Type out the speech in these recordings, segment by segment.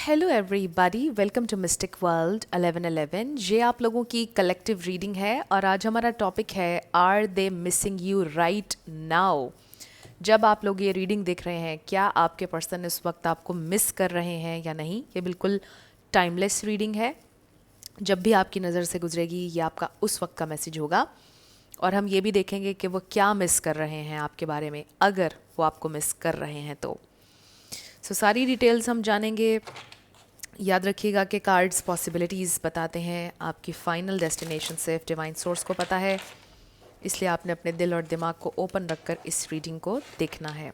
Hello everybody, welcome to mystic world 1111। ये आप लोगों की कलेक्टिव रीडिंग है और आज हमारा टॉपिक है are they missing you right now. जब आप लोग ये रीडिंग देख रहे हैं, क्या आपके पर्सन इस वक्त आपको मिस कर रहे हैं या नहीं? ये बिल्कुल टाइमलेस रीडिंग है। जब भी आपकी नज़र से गुजरेगी ये आपका उस वक्त का मैसेज होगा और हम ये भी देखेंगे कि वो क्या मिस कर रहे हैं आपके बारे में, अगर वो आपको मिस कर रहे हैं तो। सारी डिटेल्स हम जानेंगे। याद रखिएगा कि कार्ड्स पॉसिबिलिटीज़ बताते हैं, आपकी फ़ाइनल डेस्टिनेशन सिर्फ डिवाइन सोर्स को पता है, इसलिए आपने अपने दिल और दिमाग को ओपन रखकर इस रीडिंग को देखना है।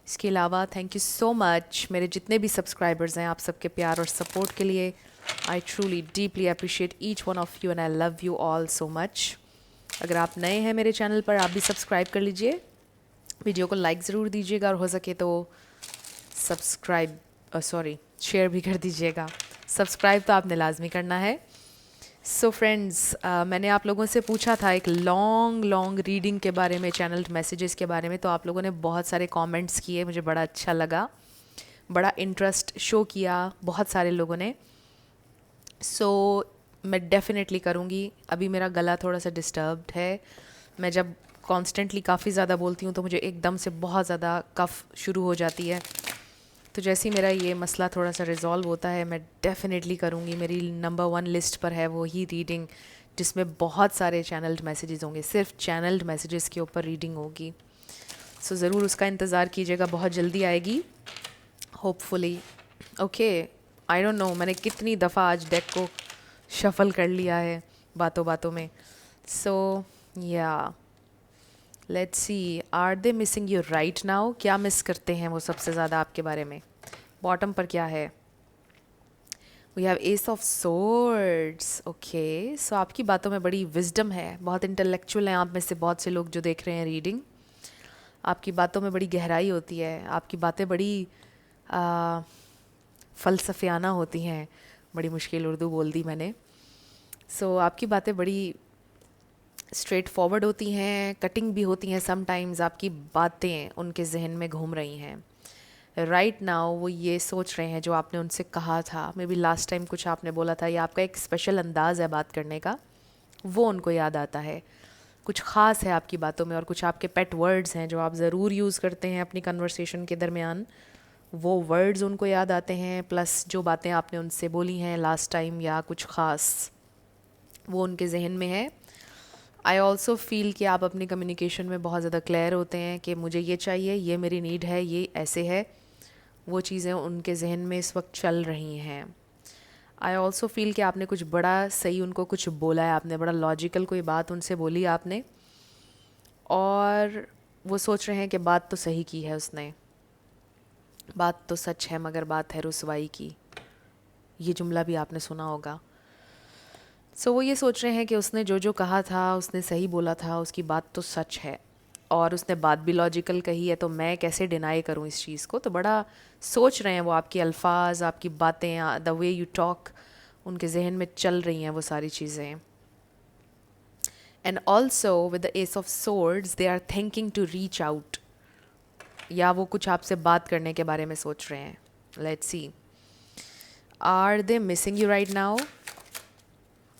इसके अलावा थैंक यू सो मच मेरे जितने भी सब्सक्राइबर्स हैं, आप सबके प्यार और सपोर्ट के लिए। I truly deeply appreciate each one of you and I love you all so much. अगर आप नए हैं मेरे चैनल पर, आप भी सब्सक्राइब कर लीजिए, वीडियो को लाइक ज़रूर दीजिएगा और हो सके तो सब्सक्राइब शेयर भी कर दीजिएगा। सब्सक्राइब तो आपने लाजमी करना है। फ्रेंड्स, मैंने आप लोगों से पूछा था एक लॉन्ग रीडिंग के बारे में, चैनल्ड मैसेजेस के बारे में, तो आप लोगों ने बहुत सारे कमेंट्स किए, मुझे बड़ा अच्छा लगा, बड़ा इंटरेस्ट शो किया बहुत सारे लोगों ने। मैं डेफिनेटली करूँगी। अभी मेरा गला थोड़ा सा डिस्टर्ब्ड है। मैं जब कॉन्स्टेंटली काफ़ी ज़्यादा बोलती हूँ तो मुझे एकदम से बहुत ज़्यादा कफ़ शुरू हो जाती है। तो जैसे ही मेरा ये मसला थोड़ा सा रिजॉल्व होता है, मैं डेफिनेटली करूँगी। मेरी नंबर 1 लिस्ट पर है वो ही रीडिंग जिसमें बहुत सारे चैनल्ड मैसेजेस होंगे, सिर्फ चैनल्ड मैसेजेस के ऊपर रीडिंग होगी। ज़रूर उसका इंतज़ार कीजिएगा, बहुत जल्दी आएगी hopefully. Okay, I don't know मैंने कितनी दफ़ा आज डेक को शफल कर लिया है बातों बातों में। या let's see, are they missing you right now. क्या मिस करते हैं वो सबसे ज़्यादा आपके बारे में? बॉटम पर क्या है? We have ace of swords. Okay, so आपकी बातों में बड़ी विजडम है, बहुत इंटेलेक्चुअल हैं आप में से बहुत से लोग जो देख रहे हैं रीडिंग। आपकी बातों में बड़ी गहराई होती है, आपकी बातें बड़ी फ़लसफ़ियाना होती हैं। बड़ी मुश्किल उर्दू बोल दी मैंने। आपकी बातें बड़ी स्ट्रेट फॉरवर्ड होती हैं, कटिंग भी होती हैं। समटाइम्स आपकी बातें उनके जहन में घूम रही हैं राइट नाउ। वो ये सोच रहे हैं जो आपने उनसे कहा था, मे बी लास्ट टाइम कुछ आपने बोला था, या आपका एक स्पेशल अंदाज़ है बात करने का, वो उनको याद आता है। कुछ ख़ास है आपकी बातों में और कुछ आपके पेट वर्ड्स हैं जो आप ज़रूर यूज़ करते हैं अपनी कन्वर्सेशन के दरमियान। वो वर्ड्स उनको याद आते हैं, प्लस जो बातें आपने उनसे बोली हैं लास्ट टाइम या कुछ ख़ास, वो उनके जहन में है। आई ऑल्सो फील कि आप अपनी कम्युनिकेशन में बहुत ज़्यादा क्लियर होते हैं कि मुझे ये चाहिए, ये मेरी नीड है, ये ऐसे है। वो चीज़ें उनके जहन में इस वक्त चल रही हैं। आई ऑल्सो फील कि आपने कुछ बड़ा सही उनको कुछ बोला है, आपने बड़ा लॉजिकल कोई बात उनसे बोली आपने, और वो सोच रहे हैं कि बात तो सही की है उसने, बात तो सच है मगर बात है रुसवाई की। ये जुमला भी आपने सुना होगा। वो ये सोच रहे हैं कि उसने जो जो कहा था उसने सही बोला था, उसकी बात तो सच है और उसने बात भी लॉजिकल कही है, तो मैं कैसे डिनाई करूं इस चीज़ को। तो बड़ा सोच रहे हैं वो, आपके अल्फाज, आपकी बातें, द वे यू टॉक, उनके जहन में चल रही हैं वो सारी चीज़ें। And also with the ace of swords they are thinking to reach out, या वो कुछ आपसे बात करने के बारे में सोच रहे हैं। Let's see, are they missing you right now?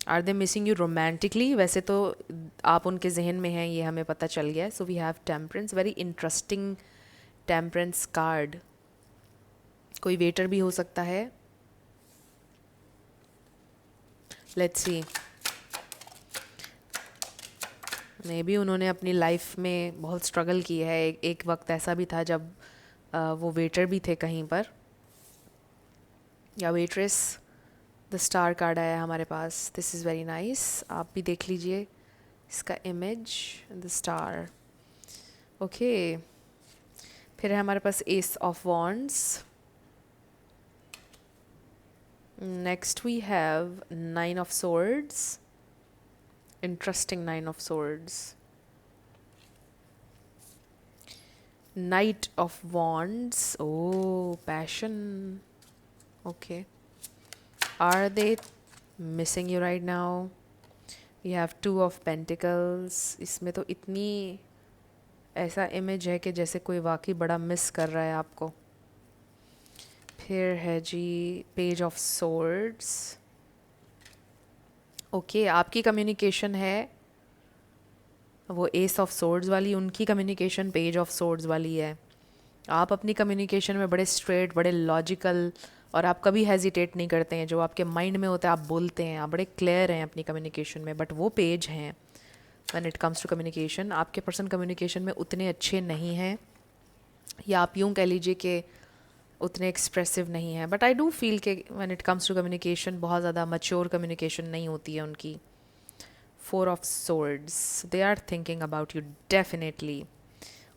Are they missing you romantically? वैसे तो आप उनके जहन में हैं, ये हमें पता चल गया है। So we have temperance, very interesting temperance card. कोई वेटर भी हो सकता है। लेट्स सी, मे बी उन्होंने अपनी लाइफ में बहुत स्ट्रगल की है। एक वक्त ऐसा भी था जब वो वेटर भी थे कहीं पर, या वेट्रेस। द स्टार कार्ड आया हमारे पास, दिस इज़ वेरी नाइस। आप भी देख लीजिए इसका इमेज, द स्टार। ओके, फिर है हमारे पास ace of wands. Next we have 9 of swords, interesting 9 of swords. Knight of wands, oh passion. Okay, are they missing you right now? We have 2 of pentacles. इसमें तो इतनी ऐसा image है कि जैसे कोई वाकई बड़ा मिस कर रहा है आपको। फिर है जी पेज ऑफ सोर्ड्स। ओके, आपकी कम्युनिकेशन है वो एस ऑफ सोर्ड्स वाली, उनकी कम्युनिकेशन पेज ऑफ सोर्ड्स वाली है। आप अपनी कम्युनिकेशन में बड़े स्ट्रेट, बड़े लॉजिकल, और आप कभी हेजिटेट नहीं करते हैं। जो आपके माइंड में होता है आप बोलते हैं, आप बड़े क्लियर हैं अपनी कम्युनिकेशन में। बट वो पेज हैं when it comes to communication. आपके पर्सन कम्युनिकेशन में उतने अच्छे नहीं हैं, या आप यूँ कह लीजिए कि उतने एक्सप्रेसिव नहीं है। बट आई डू फील कि when it comes to communication बहुत ज़्यादा मच्योर कम्युनिकेशन नहीं होती है उनकी। Four of swords, they are thinking about you definitely.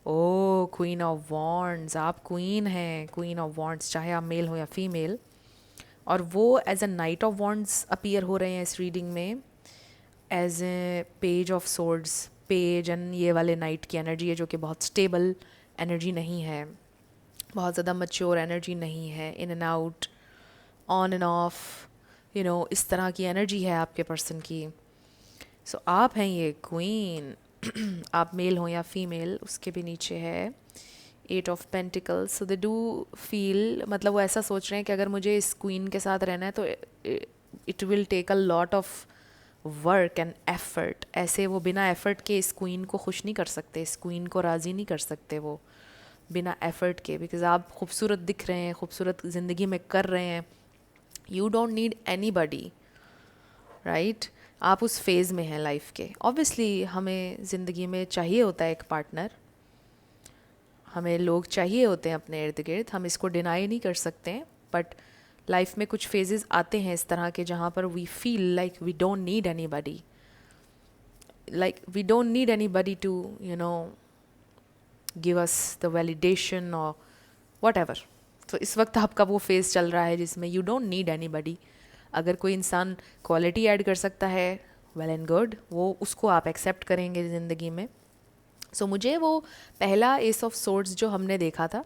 O queen of wands, आप क्वीन हैं, क्वीन ऑफ वॉन्ड्स, चाहे आप मेल हो या फीमेल। और वो as a knight of wands appear हो रहे हैं इस रीडिंग में, as a page of swords. Page and ये वाले नाइट की एनर्जी है, जो कि बहुत स्टेबल एनर्जी नहीं है, बहुत ज़्यादा मच्योर एनर्जी नहीं है, in and out, on end of, you know, इस तरह की एनर्जी है आपके पर्सन की। सो आप हैं ये क्वीन। आप मेल हो या फीमेल। उसके भी नीचे है eight of pentacles. So they do feel, मतलब वो ऐसा सोच रहे हैं कि अगर मुझे इस क्वीन के साथ रहना है तो it will take a lot of work and effort. ऐसे वो बिना एफर्ट के इस क्वीन को खुश नहीं कर सकते, इस क्वीन को राज़ी नहीं कर सकते वो बिना एफर्ट के। बिकॉज आप खूबसूरत दिख रहे हैं, खूबसूरत ज़िंदगी में कर रहे हैं। You don't need any buddy, right. आप उस फेज़ में हैं लाइफ के। ऑब्वियसली हमें ज़िंदगी में चाहिए होता है एक पार्टनर, हमें लोग चाहिए होते हैं अपने इर्द गिर्द, हम इसको डिनाई नहीं कर सकते हैं। बट लाइफ में कुछ फेजेस आते हैं इस तरह के जहाँ पर we feel like we don't need anybody, like we don't need anybody to you know give us the validation और वट एवर। तो इस वक्त आपका वो फेज़ चल रहा है जिसमें यू डोंट नीड एनी बडी। अगर कोई इंसान क्वालिटी ऐड कर सकता है, वेल एंड गुड, वो उसको आप एक्सेप्ट करेंगे ज़िंदगी में। सो मुझे वो पहला एस ऑफ सोर्ड्स जो हमने देखा था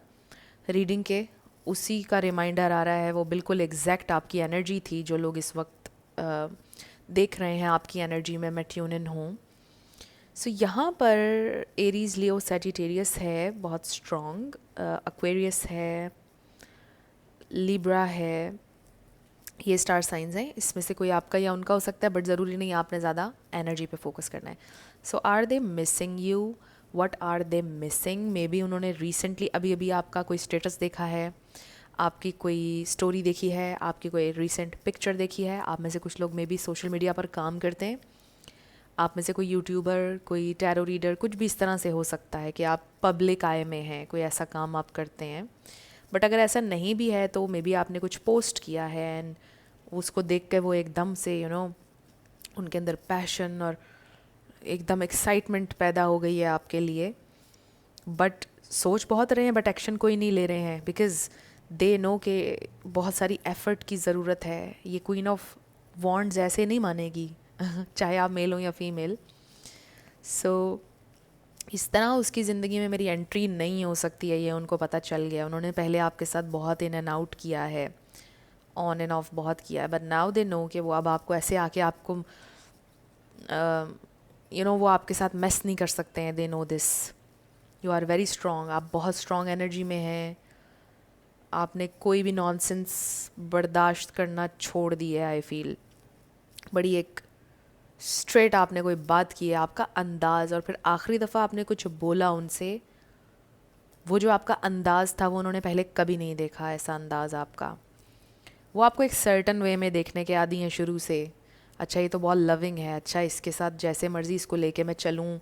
रीडिंग के, उसी का रिमाइंडर आ रहा है। वो बिल्कुल एग्जैक्ट आपकी एनर्जी थी। जो लोग इस वक्त देख रहे हैं आपकी एनर्जी में मैं ट्यून इन हूँ। सो यहाँ पर एरीज, लियो, सैजिटेरियस है बहुत स्ट्रॉन्ग, एक्वेरियस है, लिब्रा है, ये स्टार साइंस हैं। इसमें से कोई आपका या उनका हो सकता है, बट ज़रूरी नहीं आपने ज़्यादा एनर्जी पे फोकस करना है। So are they missing you? What are they missing? Maybe उन्होंने रिसेंटली अभी अभी आपका कोई स्टेटस देखा है, आपकी कोई स्टोरी देखी है, आपकी कोई रिसेंट पिक्चर देखी है। आप में से कुछ लोग मे बी सोशल मीडिया पर काम करते हैं, आप में से कोई यूट्यूबर, कोई टैरो रीडर, कुछ भी इस तरह से हो सकता है कि आप पब्लिक आय में हैं, कोई ऐसा काम आप करते हैं। बट अगर ऐसा नहीं भी है तो मे बी आपने कुछ पोस्ट किया है एंड उसको देख के वो एकदम से यू नो उनके अंदर पैशन और एकदम एक्साइटमेंट पैदा हो गई है आपके लिए। बट सोच बहुत रहे हैं बट एक्शन कोई नहीं ले रहे हैं, बिकॉज दे नो कि बहुत सारी एफर्ट की ज़रूरत है। ये क्वीन ऑफ वॉन्ड्स ऐसे नहीं मानेगी चाहे आप मेल हो या फीमेल। सो इस तरह उसकी ज़िंदगी में मेरी एंट्री नहीं हो सकती है, ये उनको पता चल गया। उन्होंने पहले आपके साथ बहुत इन एंड आउट किया है, ऑन एंड ऑफ बहुत किया है, बट नाउ दे नो कि वो अब आपको ऐसे आके आपको यू नो वो आपके साथ मेस नहीं कर सकते हैं। They know this, you are very strong, आप बहुत स्ट्रॉन्ग एनर्जी में हैं। आपने कोई भी नॉनसेंस बर्दाश्त करना छोड़ दी है। आई फील बड़ी एक स्ट्रेट आपने कोई बात की है, आपका अंदाज़, और फिर आखिरी दफ़ा आपने कुछ बोला उनसे, वो जो आपका अंदाज़ था वो उन्होंने पहले कभी नहीं देखा। ऐसा अंदाज़ आपका, वो आपको एक सर्टन वे में देखने के आदी हैं शुरू से। अच्छा ये तो बहुत लविंग है, अच्छा इसके साथ जैसे मर्ज़ी इसको लेके मैं चलूँ,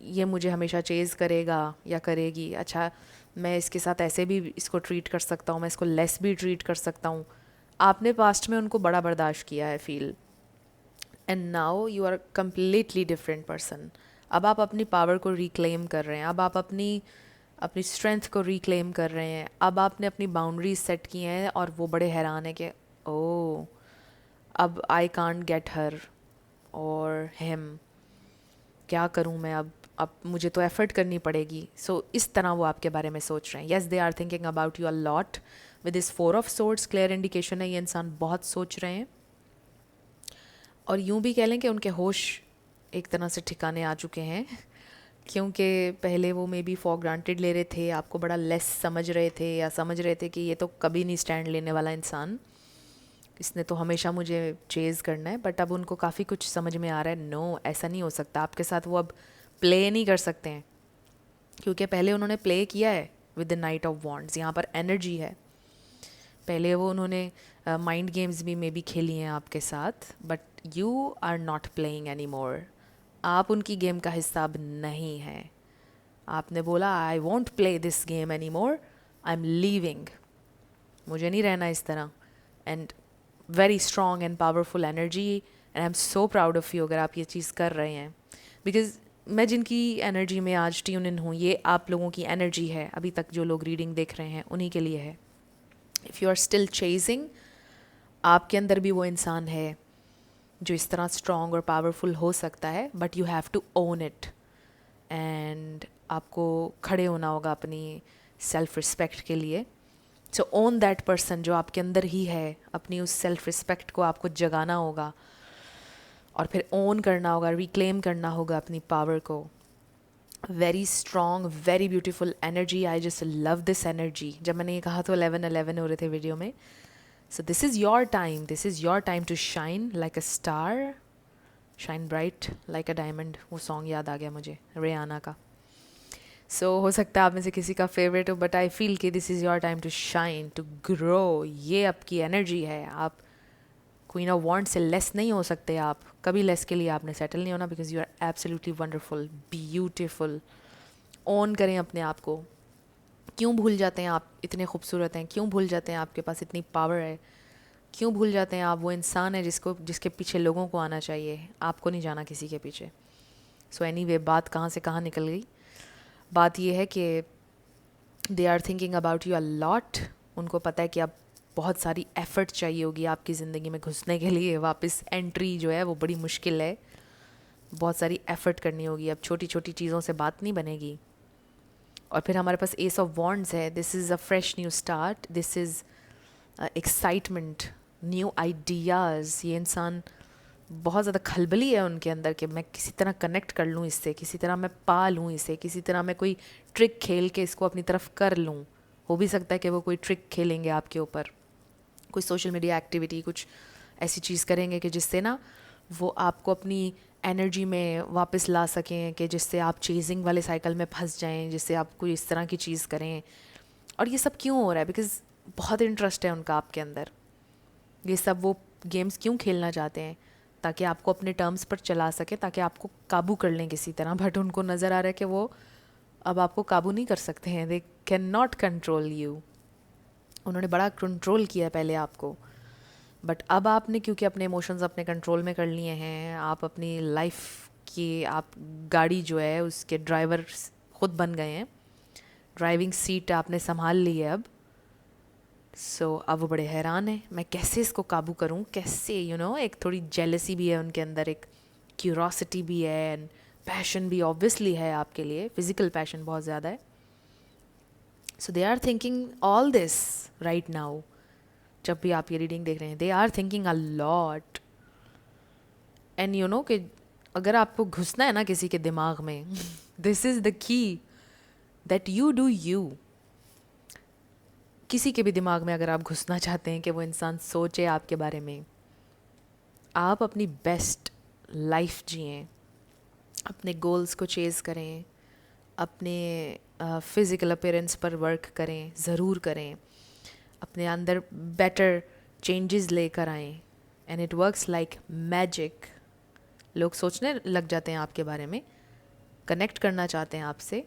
ये मुझे हमेशा चेज़ करेगा या करेगी। अच्छा मैं इसके साथ ऐसे भी इसको ट्रीट कर सकता हूँ, मैं इसको लेस भी ट्रीट कर सकता हूँ। आपने पास्ट में उनको बड़ा बर्दाश्त किया है feel, and now you are completely different person. अब आप अपनी पावर को रिक्लेम कर रहे हैं, अब आप अपनी अपनी स्ट्रेंथ को रिक्लेम कर रहे हैं, अब आपने अपनी बाउंड्रीज सेट की हैं। और वो बड़े हैरान है कि ओ अब आई कांट गेट हर और हिम, क्या करूं मैं अब मुझे तो एफर्ट करनी पड़ेगी। सो इस तरह वो आपके बारे में सोच रहे हैं। Yes, they are thinking about you a lot with this four of swords. Clear indication है ये इंसान बहुत सोच रहे हैं, और यूं भी कह लें कि उनके होश एक तरह से ठिकाने आ चुके हैं। क्योंकि पहले वो मे बी फॉर ग्रांटेड ले रहे थे, आपको बड़ा लेस समझ रहे थे, या समझ रहे थे कि ये तो कभी नहीं स्टैंड लेने वाला इंसान, इसने तो हमेशा मुझे चेज़ करना है। बट अब उनको काफ़ी कुछ समझ में आ रहा है, नो ऐसा नहीं हो सकता आपके साथ, वो अब प्ले नहीं कर सकते हैं, क्योंकि पहले उन्होंने प्ले किया है with the night of wands. यहाँ पर एनर्जी है, पहले वो उन्होंने माइंड गेम्स भी मे बी खेली हैं आपके साथ, but you are not playing anymore. आप उनकी गेम का हिस्सा अब नहीं हैं। आपने बोला I want play this game any more, I am leaving, मुझे नहीं रहना इस तरह। And very strong and powerful energy, and I am so proud of you अगर आप ये चीज़ कर रहे हैं, बिकॉज मैं जिनकी एनर्जी में आज ट्यून इन हूँ, ये आप लोगों की एनर्जी है। अभी तक जो लोग रीडिंग देख रहे हैं उन्हीं के लिए है। If you are still chasing, आपके अंदर भी वो इंसान है जो इस तरह स्ट्रॉन्ग और पावरफुल हो सकता है, but you have to own it. And आपको खड़े होना होगा अपनी सेल्फ रिस्पेक्ट के लिए। सो ओन दैट पर्सन जो आपके अंदर ही है, अपनी उस सेल्फ रिस्पेक्ट को आपको जगाना होगा, और फिर ओन करना होगा, रिक्लेम करना होगा अपनी पावर को। Very strong, very beautiful energy, I just love this energy. जब मैंने ये कहा तो 11-11 हो रहे थे वीडियो में। So this is your time, this is your time to shine like a star, shine bright like a diamond. वो सॉन्ग याद आ गया मुझे रेहाना का। सो हो सकता है आप में से किसी का फेवरेट हो, बट आई फील कि this is your time to shine, to grow. ये आपकी एनर्जी है। आप क्वीन ऑफ वॉन्ड से लेस नहीं हो सकते, आप कभी लेस के लिए आपने सेटल नहीं होना, because you are absolutely wonderful, beautiful. Own करें अपने आप को। क्यों भूल जाते हैं आप इतने खूबसूरत हैं? क्यों भूल जाते हैं आपके पास इतनी पावर है? क्यों भूल जाते हैं आप वो इंसान है जिसके पीछे लोगों को आना चाहिए, आपको नहीं जाना किसी के पीछे। सो एनीवे, बात कहाँ से कहाँ निकल गई। बात ये है कि they are thinking about you a lot. उनको पता है कि अब बहुत सारी एफ़र्ट चाहिए होगी आपकी ज़िंदगी में घुसने के लिए। वापस एंट्री जो है वो बड़ी मुश्किल है, बहुत सारी एफ़र्ट करनी होगी। अब छोटी छोटी चीज़ों से बात नहीं बनेगी। और फिर हमारे पास एस ऑफ वॉन्ड्स है। This is a fresh new start, this is excitement, new ideas. ये इंसान बहुत ज़्यादा खलबली है उनके अंदर कि मैं किसी तरह कनेक्ट कर लूँ इससे, किसी तरह मैं पा लूँ इसे, किसी तरह मैं कोई ट्रिक खेल के इसको अपनी तरफ कर लूँ। हो भी सकता है कि वो कोई ट्रिक खेलेंगे आपके ऊपर, कोई सोशल मीडिया एक्टिविटी, कुछ ऐसी चीज़ करेंगे कि जिससे ना वो आपको अपनी एनर्जी में वापस ला सकें, कि जिससे आप चेजिंग वाले साइकिल में फंस जाएं, जिससे आप कोई इस तरह की चीज़ करें। और ये सब क्यों हो रहा है? बिकॉज़ बहुत इंटरेस्ट है उनका आपके अंदर। ये सब वो गेम्स क्यों खेलना चाहते हैं? ताकि आपको अपने टर्म्स पर चला सके, ताकि आपको काबू कर लें किसी तरह। बट उनको नज़र आ रहा है कि वो अब आपको काबू नहीं कर सकते हैं। They can not control you. उन्होंने बड़ा कंट्रोल किया पहले आपको, बट अब आपने क्योंकि अपने इमोशंस अपने कंट्रोल में कर लिए हैं, आप अपनी लाइफ की आप गाड़ी जो है उसके ड्राइवर खुद बन गए हैं। ड्राइविंग सीट आपने संभाल ली है अब। सो अब वो बड़े हैरान हैं, मैं कैसे इसको काबू करूं, कैसे एक थोड़ी जेलसी भी है उनके अंदर, एक क्यूरोसिटी भी है, एंड पैशन भी ऑब्वियसली है आपके लिए, फिजिकल पैशन बहुत ज़्यादा है। So they are thinking all this right now. जब भी आप ये रीडिंग देख रहे हैं, they are thinking a lot. And कि अगर आपको घुसना है ना किसी के दिमाग में, this is the key that you do you. किसी के भी दिमाग में अगर आप घुसना चाहते हैं कि वो इंसान सोचे आपके बारे में, आप अपनी बेस्ट लाइफ जिएं, अपने गोल्स को चेज़ करें, अपने फिज़िकल अपीयरेंस पर वर्क करें, ज़रूर करें, अपने अंदर बेटर चेंजेस लेकर आएँ। And it works like magic. लोग सोचने लग जाते हैं आपके बारे में, कनेक्ट करना चाहते हैं आपसे।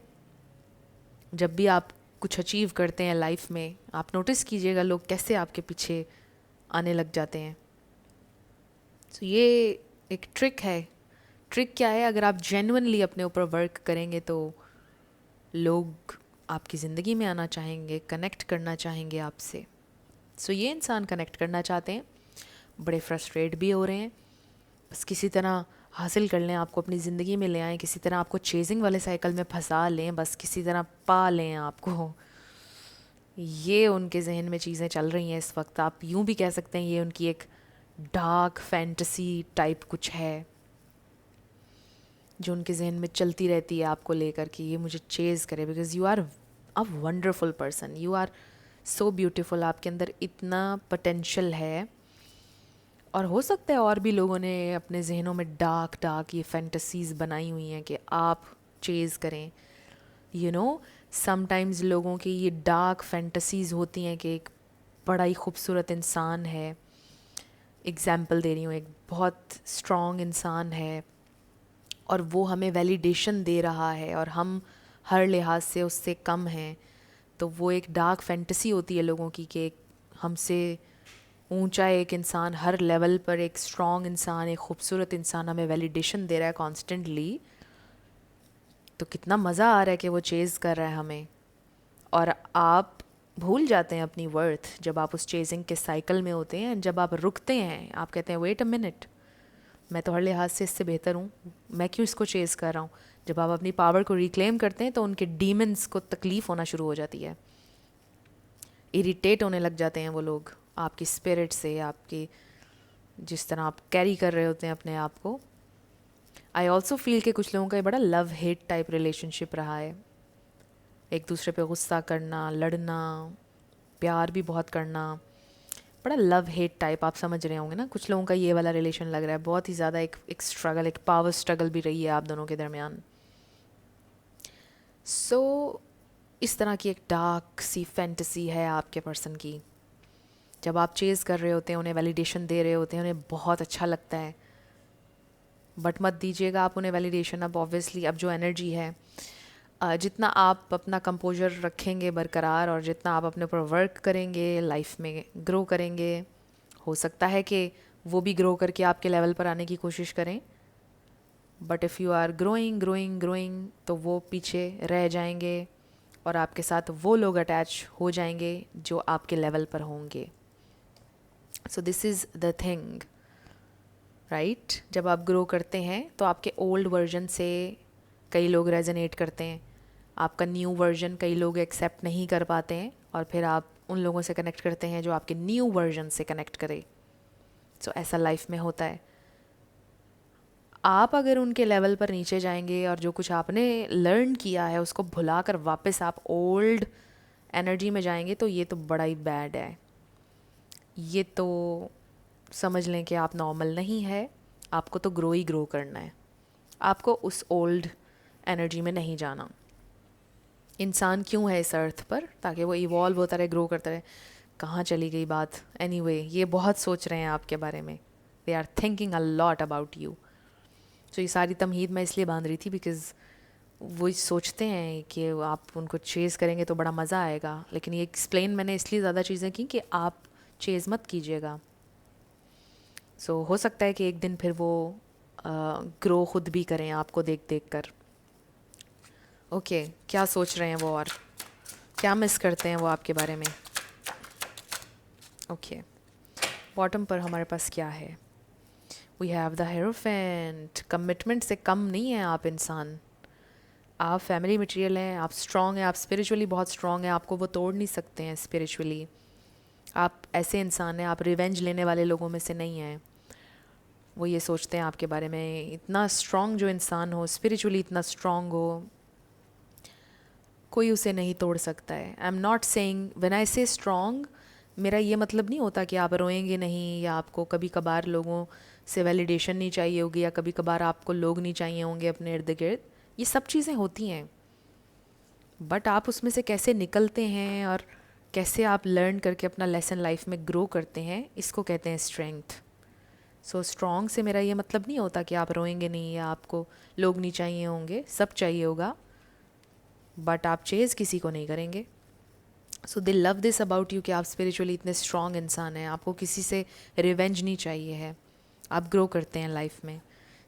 जब भी आप कुछ अचीव करते हैं लाइफ में, आप नोटिस कीजिएगा लोग कैसे आपके पीछे आने लग जाते हैं। तो ये एक ट्रिक है। ट्रिक क्या है? अगर आप जेन्युइनली अपने ऊपर वर्क करेंगे तो लोग आपकी ज़िंदगी में आना चाहेंगे, कनेक्ट करना चाहेंगे आपसे। सो ये इंसान कनेक्ट करना चाहते हैं, बड़े फ्रस्ट्रेट भी हो रहे हैं, बस किसी तरह हासिल कर लें, आपको अपनी ज़िंदगी में ले आएँ, किसी तरह आपको चेजिंग वाले साइकिल में फंसा लें, बस किसी तरह पा लें आपको। ये उनके जहन में चीज़ें चल रही हैं इस वक्त। आप यूँ भी कह सकते हैं ये उनकी एक डार्क फैंटेसी टाइप कुछ है। जो उनके जहन में चलती रहती है आपको लेकर कि ये मुझे चेज़ करे, because you are a wonderful person, you are so beautiful, आपके अंदर इतना पोटेंशियल है। और हो सकता है और भी लोगों ने अपने जहनों में डार्क डार्क ये फैंटेसीज़ बनाई हुई हैं कि आप चेज़ करें। यू नो, समटाइम्स लोगों की ये डार्क फैंटेसीज़ होती हैं कि एक बड़ा ही खूबसूरत इंसान है, एग्ज़ाम्पल दे रही हूँ, एक बहुत स्ट्रॉन्ग इंसान है और वो हमें वैलिडेशन दे रहा है और हम हर लिहाज से उससे कम हैं, तो वो एक डार्क फैंटेसी होती है लोगों की कि हमसे ऊंचा एक इंसान, हर लेवल पर एक स्ट्रॉन्ग इंसान, एक खूबसूरत इंसान हमें वैलिडेशन दे रहा है कॉन्स्टेंटली। तो कितना मज़ा आ रहा है कि वो चेज़ कर रहा है हमें, और आप भूल जाते हैं अपनी वर्थ जब आप उस चेजिंग के साइकिल में होते हैं। जब आप रुकते हैं, आप कहते हैं वेट अ मिनट, मैं तो हर लिहाज से इससे बेहतर हूँ, मैं क्यों इसको चेज़ कर रहा हूँ। जब आप अपनी पावर को रिक्लेम करते हैं तो उनके डीमंस को तकलीफ़ होना शुरू हो जाती है, इरिटेट होने लग जाते हैं वो लोग आपकी स्पिरिट से, आपकी जिस तरह आप कैरी कर रहे होते हैं अपने आप को। आई ऑल्सो फील कि कुछ लोगों का ये बड़ा लव हेट टाइप रिलेशनशिप रहा है, एक दूसरे पे गुस्सा करना, लड़ना, प्यार भी बहुत करना, बड़ा लव हेट टाइप, आप समझ रहे होंगे ना। कुछ लोगों का ये वाला रिलेशन लग रहा है बहुत ही ज़्यादा एक स्ट्रगल, एक पावर स्ट्रगल भी रही है आप दोनों के दरमियान। सो इस तरह की एक डार्क सी फैंटेसी है आपके पर्सन की। जब आप चेज़ कर रहे होते हैं, उन्हें वैलिडेशन दे रहे होते हैं, उन्हें बहुत अच्छा लगता है, बट मत दीजिएगा आप उन्हें वैलिडेशन। अब ऑब्वियसली अब जो एनर्जी है, जितना आप अपना कंपोजर रखेंगे बरकरार और जितना आप अपने ऊपर वर्क करेंगे, लाइफ में ग्रो करेंगे, हो सकता है कि वो भी ग्रो करके आपके लेवल पर आने की कोशिश करें। But if you are growing growing growing तो वो पीछे रह जाएंगे और आपके साथ वो लोग अटैच हो जाएंगे जो आपके लेवल पर होंगे। सो this is the thing, right. जब आप ग्रो करते हैं तो आपके ओल्ड वर्जन से कई लोग रेजोनेट करते हैं, आपका न्यू वर्जन कई लोग एक्सेप्ट नहीं कर पाते हैं, और फिर आप उन लोगों से कनेक्ट करते हैं जो आपके न्यू वर्जन से कनेक्ट करे। सो ऐसा लाइफ में होता है। आप अगर उनके लेवल पर नीचे जाएंगे और जो कुछ आपने लर्न किया है उसको भुलाकर वापस आप ओल्ड एनर्जी में जाएंगे, तो ये तो बड़ा ही बैड है। ये तो समझ लें कि आप नॉर्मल नहीं है, आपको तो ग्रो ही ग्रो करना है, आपको उस ओल्ड एनर्जी में नहीं जाना। इंसान क्यों है इस अर्थ पर? ताकि वो इवॉल्व होता रहे, ग्रो करता रहे। कहाँ चली गई बात? एनीवे, ये बहुत सोच रहे हैं आपके बारे में, they are thinking a lot about you. तो ये सारी तमहीद मैं इसलिए बांध रही थी बिकॉज़ वो सोचते हैं कि आप उनको चेज़ करेंगे तो बड़ा मज़ा आएगा, लेकिन ये एक्सप्लेन मैंने इसलिए ज़्यादा चीज़ें की कि आप चेज़ मत कीजिएगा। सो हो सकता है कि एक दिन फिर वो ग्रो खुद भी करें आपको देख देख कर। ओके, क्या सोच रहे हैं वो और क्या मिस करते हैं वो आपके बारे में? ओके, बॉटम पर हमारे पास क्या है? We have the hierophant. Commitment से कम नहीं है आप इंसान, आप फैमिली मटेरियल हैं, आप स्ट्रॉन्ग हैं, आप स्पिरिचुअली बहुत स्ट्रॉन्ग हैं, आपको वो तोड़ नहीं सकते हैं स्पिरिचुअली। आप ऐसे इंसान हैं, आप रिवेंज लेने वाले लोगों में से नहीं हैं। वो ये सोचते हैं आपके बारे में, इतना स्ट्रॉन्ग जो इंसान हो, स्पिरिचुअली इतना स्ट्रॉन्ग हो, कोई उसे नहीं तोड़ सकता है। आई am not saying, when I से स्ट्रॉन्ग, मेरा ये मतलब नहीं होता कि आप रोएंगे नहीं, या आपको कभी कभार लोगों से वैलिडेशन नहीं चाहिए होगी, या कभी कभार आपको लोग नहीं चाहिए होंगे अपने इर्द गिर्द। ये सब चीज़ें होती हैं, बट आप उसमें से कैसे निकलते हैं और कैसे आप लर्न करके अपना लेसन लाइफ में ग्रो करते हैं, इसको कहते हैं स्ट्रेंथ। सो स्ट्रॉन्ग से मेरा ये मतलब नहीं होता कि आप रोएंगे नहीं या आपको लोग नहीं चाहिए होंगे, सब चाहिए होगा, बट आप चेज़ किसी को नहीं करेंगे। So they love this about you कि आप स्पिरिचुअली इतने स्ट्रॉन्ग इंसान हैं, आपको किसी से रिवेंज नहीं चाहिए है, आप ग्रो करते हैं लाइफ में।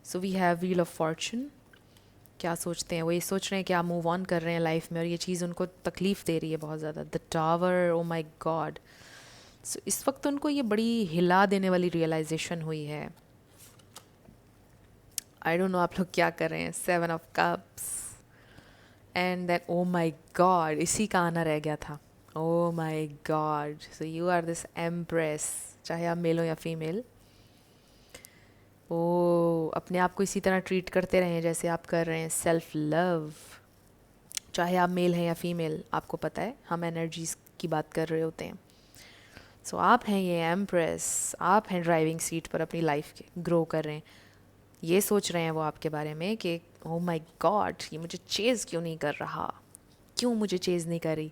So we have wheel of fortune. क्या सोचते हैं वो? ये सोच रहे हैं कि आप मूव ऑन कर रहे हैं लाइफ में और ये चीज़ उनको तकलीफ़ दे रही है बहुत ज़्यादा। The tower, oh my god. So इस वक्त उनको ये बड़ी हिला देने वाली रियलाइजेशन हुई है। आई डोंट नो आप लोग क्या कर रहे हैं। 7 of cups and then oh my god, इसी का आना रह गया था। Oh my god, so you are this empress, चाहे आप मेल हो या फीमेल। ओ, अपने आप को इसी तरह ट्रीट करते रहें जैसे आप कर रहे हैं। सेल्फ लव, चाहे आप मेल हैं या फीमेल, आपको पता है हम एनर्जीज की बात कर रहे होते हैं। सो आप हैं ये एम्प्रेस, आप हैं ड्राइविंग सीट पर अपनी लाइफ के, ग्रो कर रहे हैं। ये सोच रहे हैं वो आपके बारे में कि ओ माय गॉड, ये मुझे चेज़ क्यों नहीं कर रहा, क्यों मुझे चेज़ नहीं कर रही।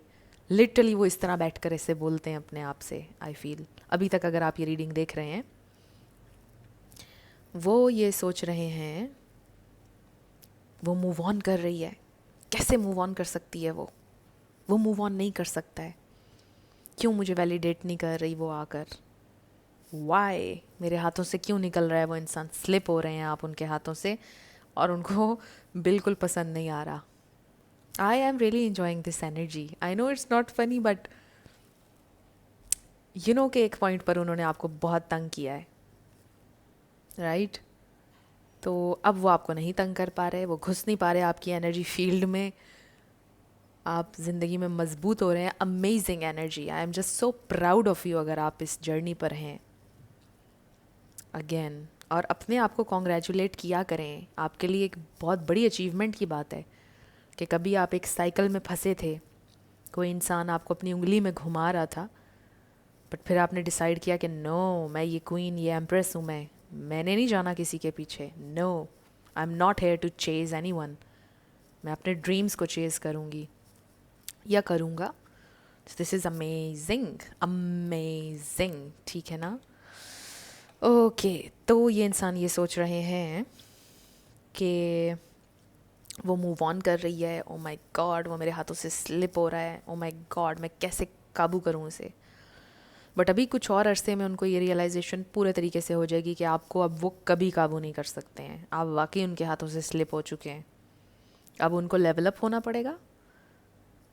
लिटरली वो इस तरह बैठ कर ऐसे बोलते हैं अपने आप से। आई फील अभी तक अगर आप ये रीडिंग देख रहे हैं, वो ये सोच रहे हैं, वो मूव ऑन कर रही है। कैसे मूव ऑन कर सकती है वो मूव ऑन नहीं कर सकता है। क्यों मुझे वैलिडेट नहीं कर रही वो आकर, वाई मेरे हाथों से क्यों निकल रहा है वो इंसान, स्लिप हो रहे हैं आप उनके हाथों से और उनको बिल्कुल पसंद नहीं आ रहा। I am really enjoying this energy. I know it's not funny but you know कि एक पॉइंट पर उन्होंने आपको बहुत तंग किया है, राइट? तो अब वो आपको नहीं तंग कर पा रहे, वो घुस नहीं पा रहे आपकी एनर्जी फील्ड में, आप ज़िंदगी में मजबूत हो रहे हैं। Amazing energy, I am just so proud of you अगर आप इस जर्नी पर हैं अगेन। और अपने आप को कॉन्ग्रेचुलेट किया करें, आपके लिए एक बहुत बड़ी अचीवमेंट की बात है कि कभी आप एक साइकिल में फंसे थे, कोई इंसान आपको अपनी उंगली में घुमा रहा था, बट फिर आपने डिसाइड किया कि नो, मैं ये क्वीन, ये एम्प्रेस हूँ, मैंने नहीं जाना किसी के पीछे। No, I am not here to chase anyone. मैं अपने ड्रीम्स को चेज़ करूँगी या करूँगा। दिस इज़ अमेजिंग, अमेजिंग, ठीक है ना? ओके, तो ये इंसान ये सोच रहे हैं कि वो मूव ऑन कर रही है। ओ माय गॉड, वो मेरे हाथों से स्लिप हो रहा है। ओ माय गॉड, मैं कैसे काबू करूँ उसे। बट अभी कुछ और अरसे में उनको ये रियलाइजेशन पूरे तरीके से हो जाएगी कि आपको अब वो कभी काबू नहीं कर सकते हैं। आप वाकई उनके हाथों से स्लिप हो चुके हैं। अब उनको लेवल अप होना पड़ेगा,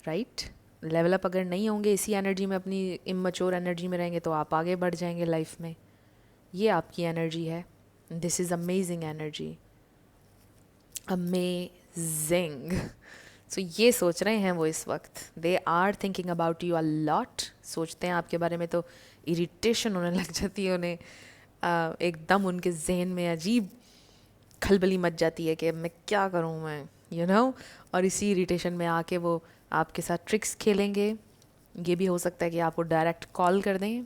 राइट? लेवल अप अगर नहीं होंगे, इसी एनर्जी में, अपनी इमैच्योर एनर्जी में रहेंगे, तो आप आगे बढ़ जाएंगे लाइफ में। ये आपकी एनर्जी है। This is amazing energy, amazing. So ये सोच रहे हैं वो इस वक्त, they are thinking about you a lot. सोचते हैं आपके बारे में तो इरिटेशन होने लग जाती है उन्हें। एकदम उनके जहन में अजीब खलबली मच जाती है कि मैं क्या करूँ मैं, यू नो। और इसी इरिटेशन में आके वो आपके साथ ट्रिक्स खेलेंगे। ये भी हो सकता है कि आपको डायरेक्ट कॉल कर दें।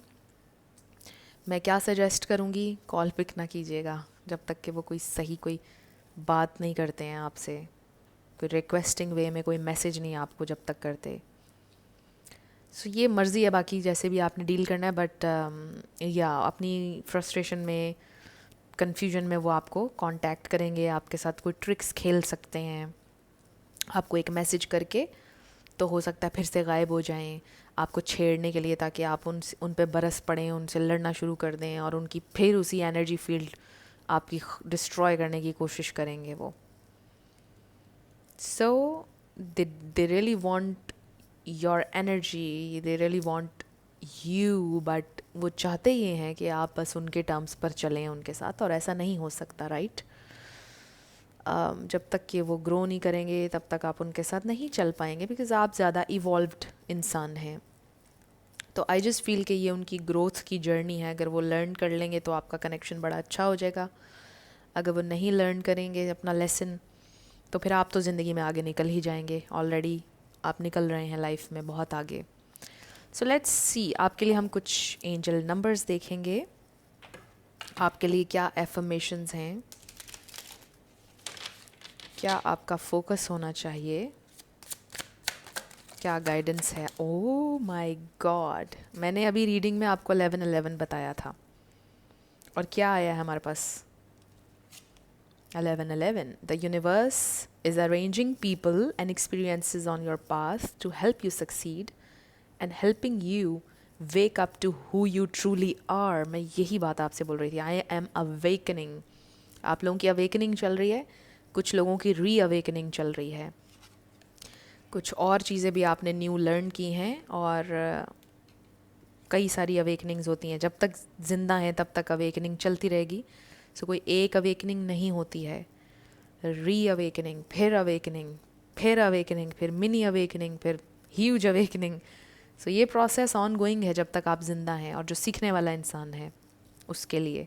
मैं क्या सजेस्ट करूँगी, कॉल पिक ना कीजिएगा जब तक कि वो कोई बात नहीं करते हैं आपसे, कोई रिक्वेस्टिंग वे में कोई मैसेज नहीं आपको जब तक करते। सो ये मर्ज़ी है बाकी जैसे भी आपने डील करना है, बट या अपनी फ्रस्ट्रेशन में, कन्फ्यूजन में वो आपको कांटेक्ट करेंगे, आपके साथ कोई ट्रिक्स खेल सकते हैं, आपको एक मैसेज करके तो हो सकता है फिर से गायब हो जाएं आपको छेड़ने के लिए, ताकि आप उन पे बरस पड़ें, उनसे लड़ना शुरू कर दें और उनकी फिर उसी एनर्जी फील्ड आपकी डिस्ट्रॉय करने की कोशिश करेंगे वो। So they really want your energy, they really want you, but वो चाहते ये हैं कि आप बस उनके टर्म्स पर चलें उनके साथ, और ऐसा नहीं हो सकता, राइट? जब तक कि वो ग्रो नहीं करेंगे तब तक आप उनके साथ नहीं चल पाएंगे, बिकॉज़ आप ज़्यादा इवॉल्व्ड इंसान हैं। तो आई जस्ट फील कि ये उनकी ग्रोथ की जर्नी है। अगर वो लर्न कर लेंगे तो आपका कनेक्शन बड़ा अच्छा हो जाएगा। अगर वो नहीं लर्न करेंगे अपना लेसन, तो फिर आप तो ज़िंदगी में आगे निकल ही जाएंगे। ऑलरेडी आप निकल रहे हैं लाइफ में बहुत आगे। सो लेट्स सी, आपके लिए हम कुछ एंजल नंबर्स देखेंगे। आपके लिए क्या एफर्मेशंस हैं, क्या आपका फोकस होना चाहिए, क्या गाइडेंस है। ओह माय गॉड, मैंने अभी रीडिंग में आपको 11-11 बताया था, और क्या आया है हमारे पास? 11-11, the universe is arranging people and experiences on your path to help you succeed and helping you wake up to who you truly are. मैं यही बात आपसे बोल रही थी, आई एम अवेकनिंग। आप लोगों की अवेकनिंग चल रही है, कुछ लोगों की री अवेकनिंग चल रही है, कुछ और चीज़ें भी आपने न्यू लर्न की हैं, और कई सारी अवेकनिंग्स होती हैं। जब तक ज़िंदा हैं तब तक अवेकनिंग चलती रहेगी। सो कोई एक अवेकनिंग नहीं होती है, री अवेकनिंग, फिर अवेकनिंग, फिर अवेकनिंग, फिर मिनी अवेकनिंग, फिर ह्यूज अवेकनिंग। सो ये प्रोसेस ऑन गोइंग है जब तक आप ज़िंदा हैं, और जो सीखने वाला इंसान है उसके लिए।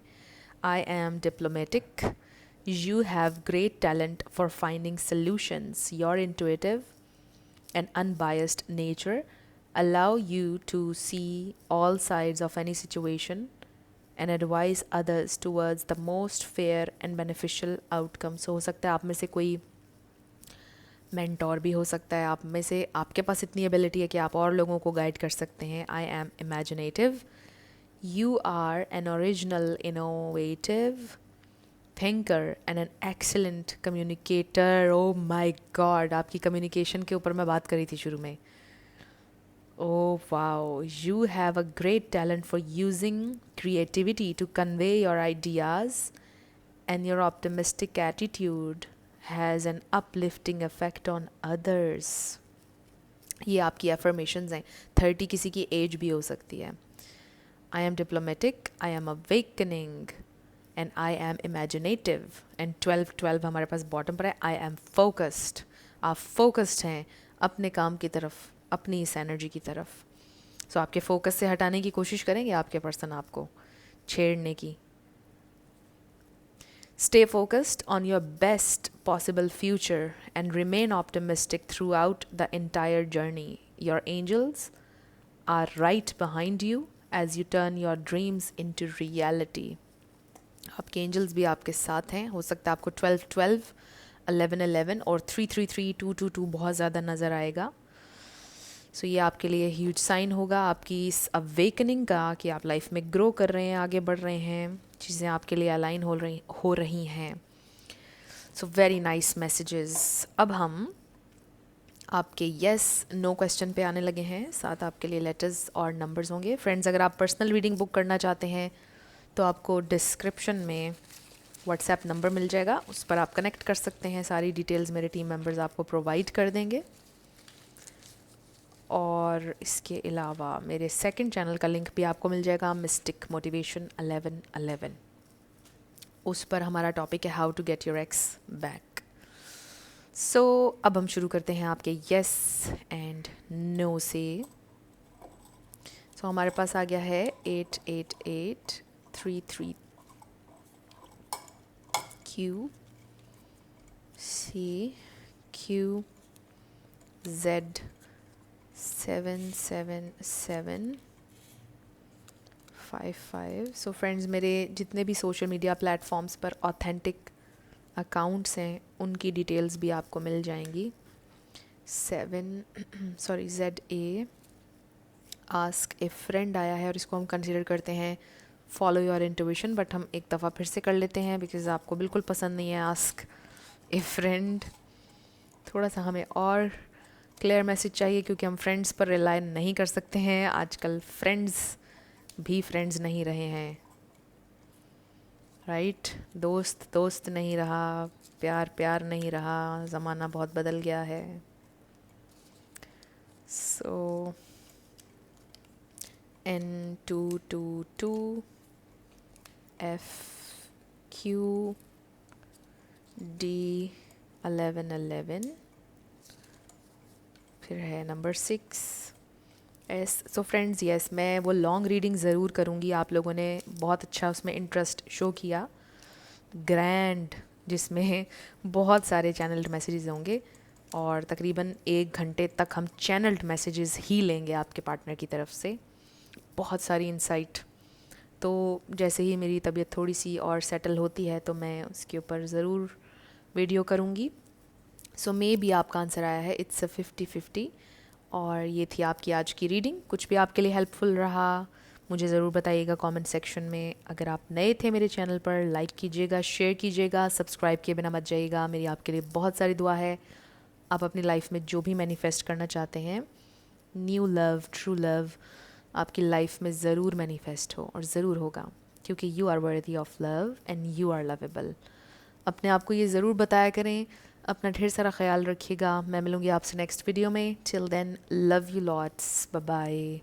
I am diplomatic. You have great talent for finding solutions. Your intuitive and unbiased nature allow you to see all sides of any situation and advise others towards the most fair and beneficial outcome. So हो सकता है आप में से कोई mentor भी हो सकता है, आप में से आपके पास इतनी एबिलिटी है कि आप और लोगों को गाइड कर सकते हैं. I am imaginative. You are an original innovative thinker and an excellent communicator. O my God, आपकी कम्युनिकेशन के ऊपर मैं बात करी थी शुरू में. Oh wow, you have a great talent for using creativity to convey your ideas, and your optimistic attitude has an uplifting effect on others. ये आपकी affirmations हैं. 30 किसी की age भी हो सकती है. I am diplomatic, I am awakening, and I am imaginative. And 12 हमारे पास bottom पर है. I am focused. आप focused हैं अपने काम की तरफ, अपनी इस एनर्जी की तरफ. सो आपके फोकस से हटाने की कोशिश करेंगे आपके पर्सन आपको छेड़ने की. Stay focused on your best possible future and remain optimistic throughout the entire journey. Your angels are right behind you as you turn your dreams into reality. आपके एंजल्स भी आपके साथ हैं. हो सकता है आपको 12 11 11 और 3 2 2 2 बहुत ज़्यादा नज़र आएगा. सो ये आपके लिए ह्यूज साइन होगा आपकी इस अवेकनिंग का कि आप लाइफ में ग्रो कर रहे हैं, आगे बढ़ रहे हैं, चीज़ें आपके लिए अलाइन हो रही हैं. So very nice messages. अब हम आपके येस नो क्वेश्चन पे आने लगे हैं. साथ आपके लिए लेटर्स और नंबर्स होंगे. फ्रेंड्स, अगर आप पर्सनल रीडिंग बुक करना चाहते हैं तो आपको डिस्क्रिप्शन में व्हाट्सएप नंबर मिल जाएगा, उस पर आप कनेक्ट कर सकते हैं. सारी डिटेल्स मेरे टीम मेंबर्स आपको प्रोवाइड कर देंगे. और इसके अलावा मेरे सेकंड चैनल का लिंक भी आपको मिल जाएगा, मिस्टिक मोटिवेशन 1111. उस पर हमारा टॉपिक है how to get your ex back. So अब हम शुरू करते हैं आपके येस एंड नो से. सो हमारे पास आ गया है 88833 Q C Q Z 77755. So friends, मेरे जितने भी सोशल मीडिया प्लेटफॉर्म्स पर ऑथेंटिक अकाउंट्स हैं उनकी डिटेल्स भी आपको मिल जाएंगी. ZA आस्क ए फ्रेंड आया है और इसको हम कंसिडर करते हैं फॉलो योर इंट्यूशन, बट हम एक दफ़ा फिर से कर लेते हैं बिकॉज आपको बिल्कुल पसंद नहीं है आस्क ए फ्रेंड. थोड़ा सा हमें और क्लियर मैसेज चाहिए क्योंकि हम फ्रेंड्स पर रिलाई नहीं कर सकते हैं. आजकल फ्रेंड्स भी फ्रेंड्स नहीं रहे हैं, राइट? दोस्त नहीं रहा, प्यार नहीं रहा, ज़माना बहुत बदल गया है. सो N222 FQD1111, फिर है number 6 S. So friends, yes, मैं वो लॉन्ग रीडिंग ज़रूर करूँगी. आप लोगों ने बहुत अच्छा उसमें इंटरेस्ट शो किया, ग्रैंड, जिसमें बहुत सारे चैनल्ड मैसेजेस होंगे और तकरीबन 1 घंटे तक हम चैनल्ड मैसेजेस ही लेंगे आपके पार्टनर की तरफ से. बहुत सारी इंसाइट. तो जैसे ही मेरी तबीयत थोड़ी सी और सेटल होती है तो मैं उसके ऊपर ज़रूर वीडियो करूँगी. सो मे भी आपका आंसर आया है, इट्स अ 50-50. और ये थी आपकी आज की रीडिंग. कुछ भी आपके लिए हेल्पफुल रहा मुझे ज़रूर बताइएगा कमेंट सेक्शन में. अगर आप नए थे मेरे चैनल पर, लाइक कीजिएगा, शेयर कीजिएगा, सब्सक्राइब किए बिना मत जाइएगा. मेरी आपके लिए बहुत सारी दुआ है. आप अपनी लाइफ में जो भी मैनिफेस्ट करना चाहते हैं, न्यू लव, ट्रू लव, आपकी लाइफ में ज़रूर मैनिफेस्ट हो और ज़रूर होगा, क्योंकि you are worthy of love and you are lovable. अपने आप को ये ज़रूर बताया करें. अपना ढेर सारा ख्याल रखिएगा. मैं मिलूँगी आपसे नेक्स्ट वीडियो में. Till then, love you lots. Bye bye.